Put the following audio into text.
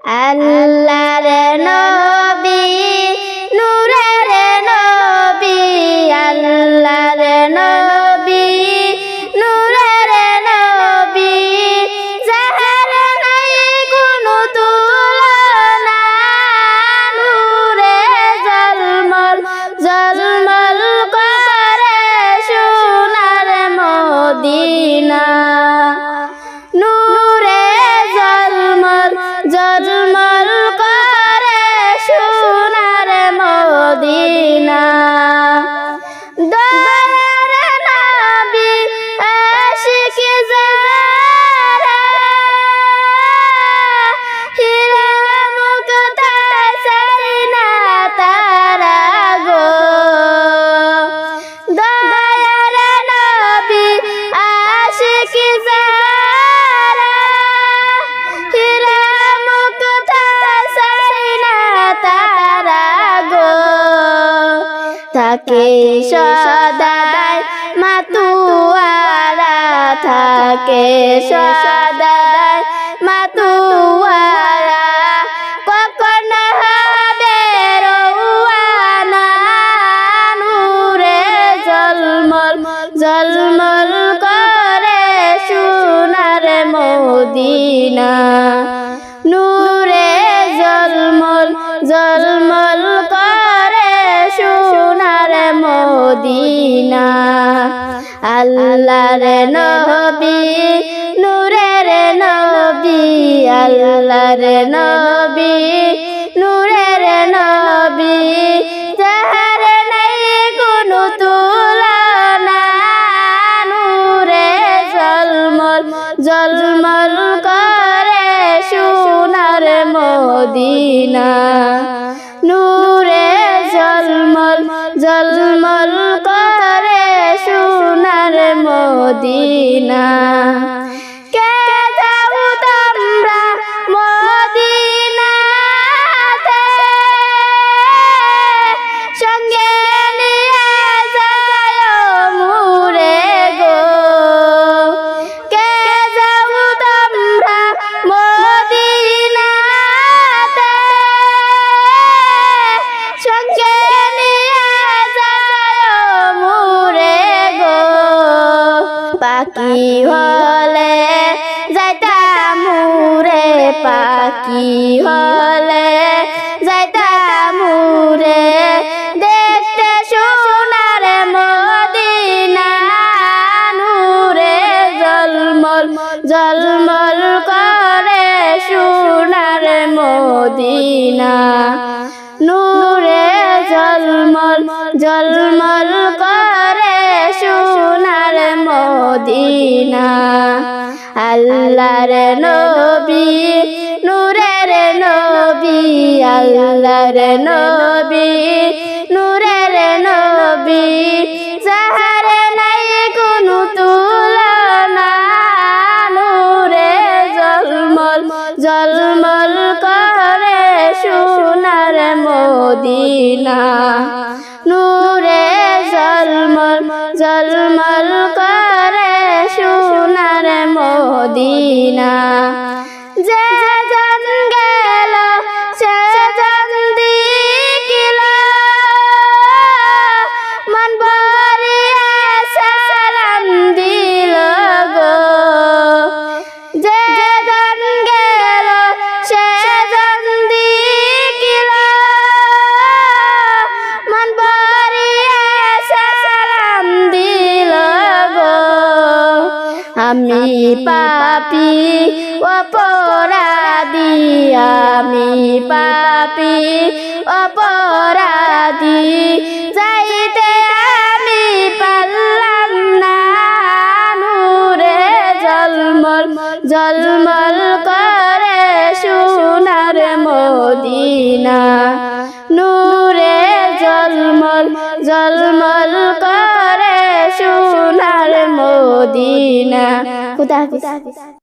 আল্লাহর নবী নূরের নবী আল্লাহর নবী নূরের নবী যাহার নাই কোনো তুলনা নূরে ঝলমল ঝলমল করে সোনার মদিনা নূরে ঝলমল ঝলমল করে সোনার মদিনা দয়ার নবী আশিক যারা হীরা মুক্তা চাই না তারা গো দয়ার নবী আশিক যারা হীরা মুক্তা চাই না তারা গো থাকে সদাই মাতুয়ারা থাকে সদাই মাতুয়ারা কখন হবে রওয়ানা নূরে ঝলমল ঝলমল করে সোনার মদিনা নূরে ঝলমল ঝলমল করে সোনার মদিনা আল্লাহর নবী নূরের নবী আল্লাহর নবী নূরের নবী যাহার নাই কোনো তুলনা নূরে ঝলমল ঝলমল করে সোনার মদিনা নূরে ঝলমল ঝলমল করে সোনার মদিনা কে যাও তোমরা মদিনাতে সঙ্গে নিয়ে যায় মুরে গো কে যাও তোমরা মদিনাতে সঙ্গে নিয়ে যায় মুরে গো পাখি হলে যাইতাম মুরে পাখি হলে যাইতাম মুরে দেখতে সোনার মদিনা নূরে ঝলমল ঝলমল করে সোনার মদিনা নূরে ঝলমল ঝলমল করে সোনার মদিনা আল্লাহর নবী নূরের নবী আল্লাহর নবী নূরের নবী যাহার নাই কোনো তুলনা নূরে ঝলমল ঝলমল করে সোনার মদিনা নূরে ঝলমল ঝলমল করে সোনার মদিনা যে জন গেল সে জন দিল মন ভরিয়া সালাম দিল গো যে জন গেল সে জন দিল মন ভরিয়া সালাম দিল গো আমি পাপী অপরাধী আমি পাপী অপরাধী যাইতে আমি পারলাম না নূরে ঝলমল ঝলমল করে সোনার মদিনা নূরে ঝলমল ঝলমল করে সোনার মদিনা খুদা হাফেজ।